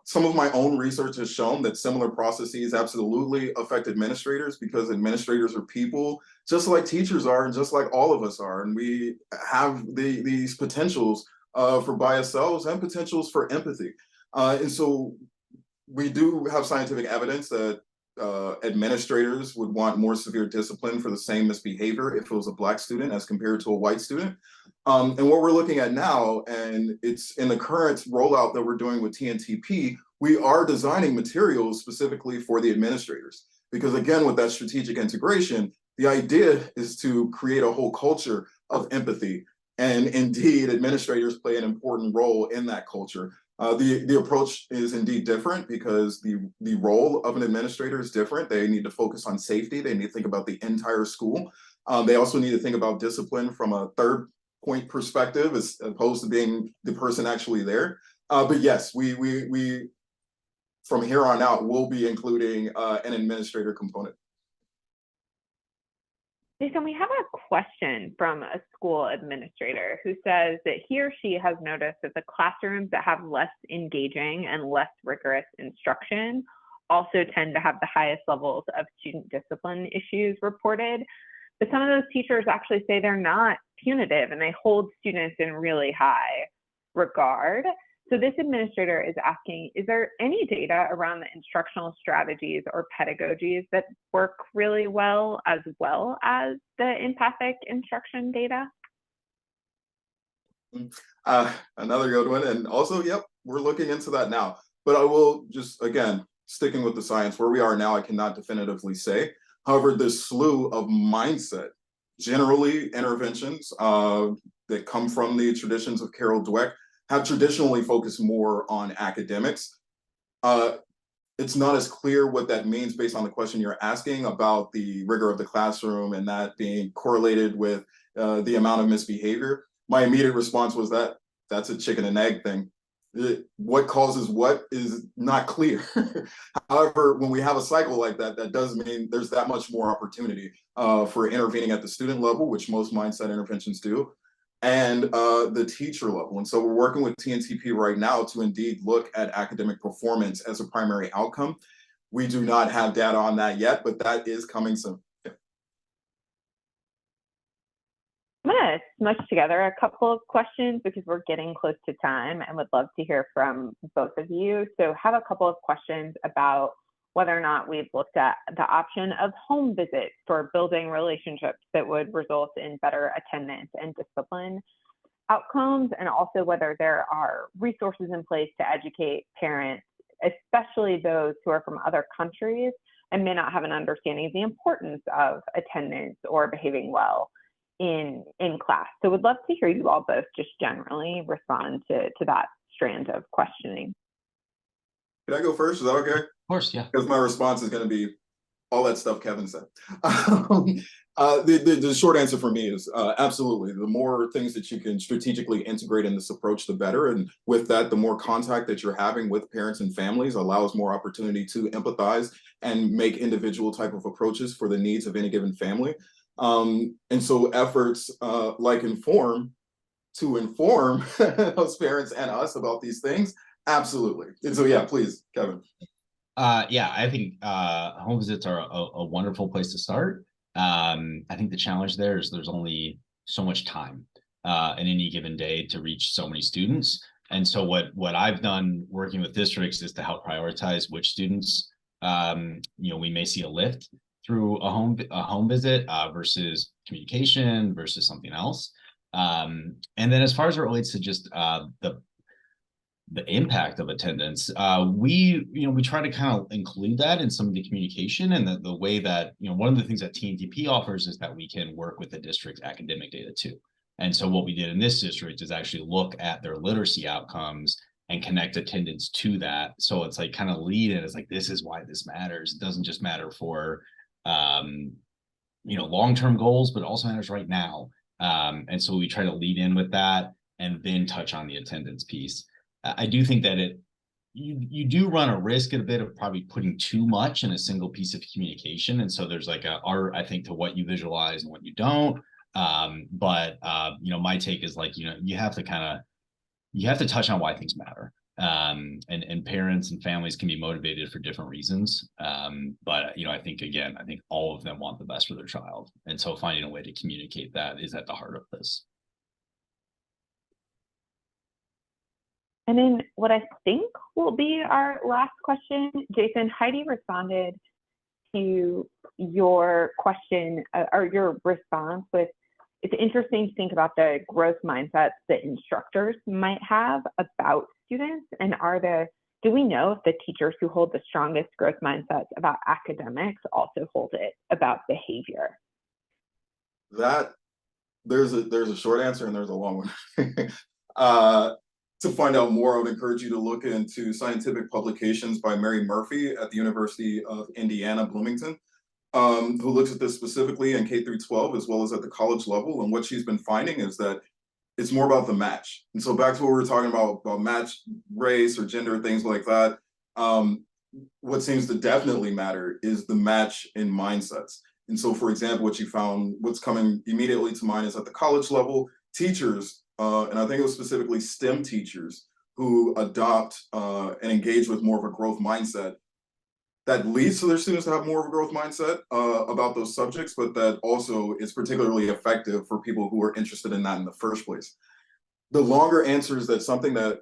some of my own research has shown that similar processes absolutely affect administrators, because administrators are people just like teachers are and just like all of us are. And we have these potentials for bias selves and potentials for empathy. And so we do have scientific evidence that administrators would want more severe discipline for the same misbehavior if it was a Black student as compared to a white student. And what we're looking at now, and it's in the current rollout that we're doing with TNTP, we are designing materials specifically for the administrators. Because again, with that strategic integration, the idea is to create a whole culture of empathy. And indeed, administrators play an important role in that culture. The approach is indeed different because the role of an administrator is different. They need to focus on safety. They need to think about the entire school. They also need to think about discipline from a third point perspective as opposed to being the person actually there. But yes, we from here on out will be including an administrator component. Jason, we have a question from a school administrator who says that he or she has noticed that the classrooms that have less engaging and less rigorous instruction also tend to have the highest levels of student discipline issues reported. But some of those teachers actually say they're not punitive and they hold students in really high regard. So this administrator is asking, is there any data around the instructional strategies or pedagogies that work really well as the empathic instruction data? Another good one. And also, yep, we're looking into that now. But I will just, again, sticking with the science, where we are now, I cannot definitively say. However, this slew of mindset, generally interventions that come from the traditions of Carol Dweck, have traditionally focused more on academics. It's not as clear what that means based on the question you're asking about the rigor of the classroom and that being correlated with the amount of misbehavior. My immediate response was that that's a chicken and egg thing. What causes what is not clear. However, when we have a cycle like that, that does mean there's that much more opportunity for intervening at the student level, which most mindset interventions do, and the teacher level. And so we're working with TNTP right now to indeed look at academic performance as a primary outcome. We do not have data on that yet, but that is coming soon. I'm going to smush together a couple of questions because we're getting close to time and would love to hear from both of you. So have a couple of questions about whether or not we've looked at the option of home visits for building relationships that would result in better attendance and discipline outcomes, and also whether there are resources in place to educate parents, especially those who are from other countries and may not have an understanding of the importance of attendance or behaving well in class. So would love to hear you all both just generally respond to that strand of questioning. Can I go first? Is that okay? Of course, yeah. Because my response is going to be all that stuff Kevin said. The short answer for me is absolutely. The more things that you can strategically integrate in this approach, the better. And with that, the more contact that you're having with parents and families allows more opportunity to empathize and make individual type of approaches for the needs of any given family. And so efforts like Inform to inform those parents and us about these things, absolutely. And so, yeah, please, Kevin. Yeah, I think home visits are a wonderful place to start. I think the challenge there is there's only so much time in any given day to reach so many students. And so what I've done working with districts is to help prioritize which students we may see a lift through a home visit versus communication versus something else. And then as far as it relates to just the impact of attendance, we try to kind of include that in some of the communication, and the way that, one of the things that TNTP offers is that we can work with the district's academic data too. And so what we did in this district is actually look at their literacy outcomes and connect attendance to that. So it's like kind of lead in, it's like, this is why this matters. It doesn't just matter for long-term goals, but it also matters right now. And so we try to lead in with that and then touch on the attendance piece. I do think that you do run a risk a bit of probably putting too much in a single piece of communication. And so there's like a art, I think, to what you visualize and what you don't. But my take is like, you have to touch on why things matter. And parents and families can be motivated for different reasons. But I think all of them want the best for their child. And so finding a way to communicate that is at the heart of this. And then what I think will be our last question, Jason, Heidi responded to your question or your response with, it's interesting to think about the growth mindsets that instructors might have about students, and do we know if the teachers who hold the strongest growth mindsets about academics also hold it about behavior? That there's a short answer and there's a long one. to find out more, I would encourage you to look into scientific publications by Mary Murphy at the University of Indiana, Bloomington, who looks at this specifically in K through 12 as well as at the college level. And what she's been finding is that it's more about the match. And so back to what we were talking about match, race or gender, things like that. What seems to definitely matter is the match in mindsets. And so, for example, what you found, what's coming immediately to mind is at the college level, teachers, and I think it was specifically STEM teachers who adopt and engage with more of a growth mindset that leads to their students to have more of a growth mindset about those subjects, but that also is particularly effective for people who are interested in that in the first place. The longer answer is that something that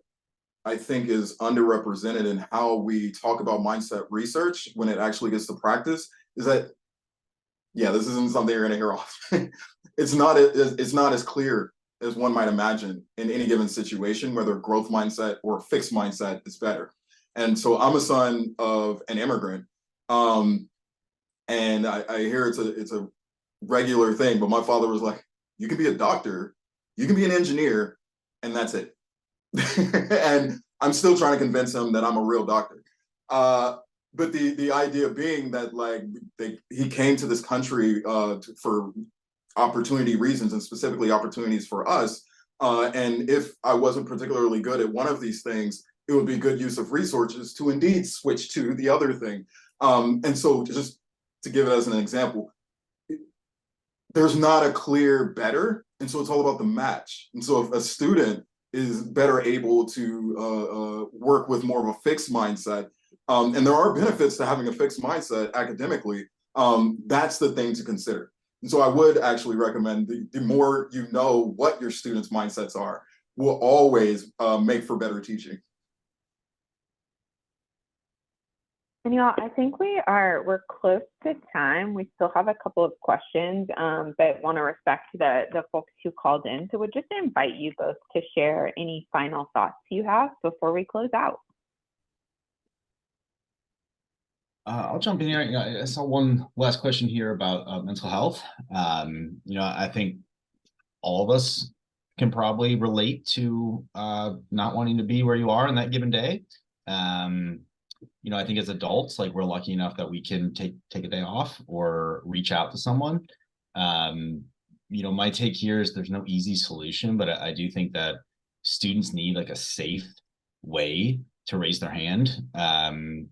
I think is underrepresented in how we talk about mindset research when it actually gets to practice is that, yeah, this isn't something you're gonna hear often. It's not as clear as one might imagine in any given situation, whether growth mindset or fixed mindset is better. And so I'm a son of an immigrant, and I hear it's a regular thing, but my father was like, you can be a doctor, you can be an engineer, and that's it. And I'm still trying to convince him that I'm a real doctor. But the idea being that like he came to this country for opportunity reasons and specifically opportunities for us. And if I wasn't particularly good at one of these things, it would be good use of resources to indeed switch to the other thing. And so just to give it as an example, there's not a clear better. And so it's all about the match. And so if a student is better able to work with more of a fixed mindset, and there are benefits to having a fixed mindset academically, that's the thing to consider. And so I would actually recommend the more you know what your students' mindsets are, will always make for better teaching. And I think we're close to time. We still have a couple of questions, but want to respect the folks who called in. So we'd just invite you both to share any final thoughts you have before we close out. I'll jump in here. I saw one last question here about mental health. I think all of us can probably relate to not wanting to be where you are on that given day. I think as adults, like we're lucky enough that we can take a day off or reach out to someone. My take here is there's no easy solution, but I do think that students need like a safe way to raise their hand, and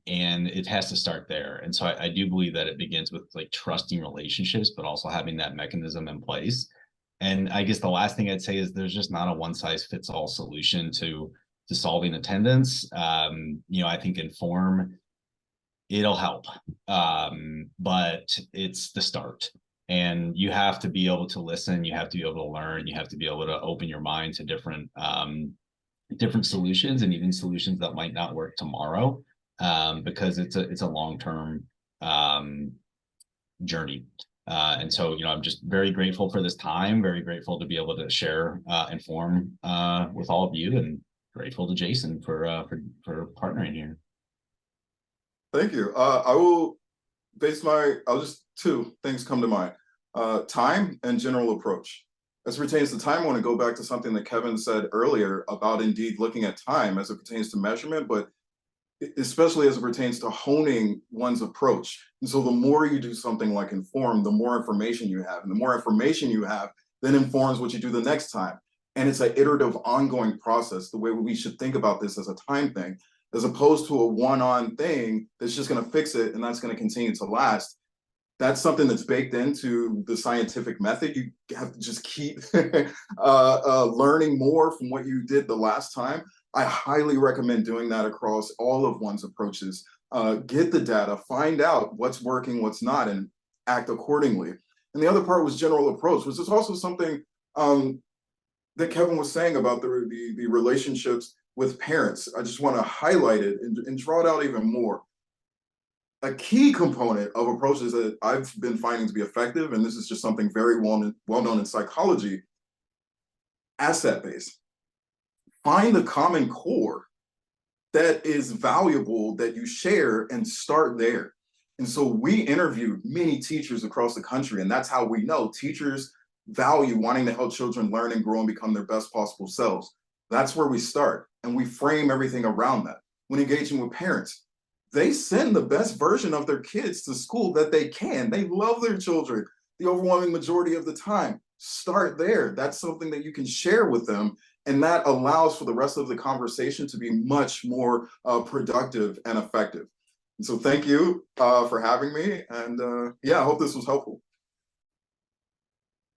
it has to start there. And so I do believe that it begins with like trusting relationships, but also having that mechanism in place. And I guess the last thing I'd say is there's just not a one size fits all solution to solving attendance. I think Inform, it'll help, but it's the start. And you have to be able to listen, you have to be able to learn, you have to be able to open your mind to different solutions, and even solutions that might not work tomorrow, because it's a long-term journey. And so, I'm just very grateful for this time, very grateful to be able to share Inform with all of you, and grateful to Jason for partnering here. Thank you. I will I'll just two things come to mind. Time and general approach. As it pertains to time, I want to go back to something that Kevin said earlier about indeed looking at time as it pertains to measurement, but especially as it pertains to honing one's approach. And so the more you do something like Inform, the more information you have. And the more information you have then informs what you do the next time. And it's an iterative, ongoing process, the way we should think about this as a time thing, as opposed to a one-on thing that's just going to fix it and that's going to continue to last. That's something that's baked into the scientific method. You have to just keep learning more from what you did the last time. I highly recommend doing that across all of one's approaches. Get the data, find out what's working, what's not, and act accordingly. And the other part was general approach, which is also something that Kevin was saying about the relationships with parents. I just want to highlight it and draw it out even more. A key component of approaches that I've been finding to be effective, and this is just something very well known in psychology, asset-based. Find the common core that is valuable that you share and start there. And so we interviewed many teachers across the country, and that's how we know teachers value wanting to help children learn and grow and become their best possible selves. That's where we start. and we frame everything around that. When engaging with parents, they send the best version of their kids to school that they can. They love their children the overwhelming majority of the time. Start there. That's something that you can share with them, and that allows for the rest of the conversation to be much more productive and effective. And so thank you for having me, and yeah, I hope this was helpful.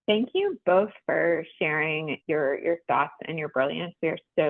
Thank you both for sharing your thoughts and your brilliance. We are so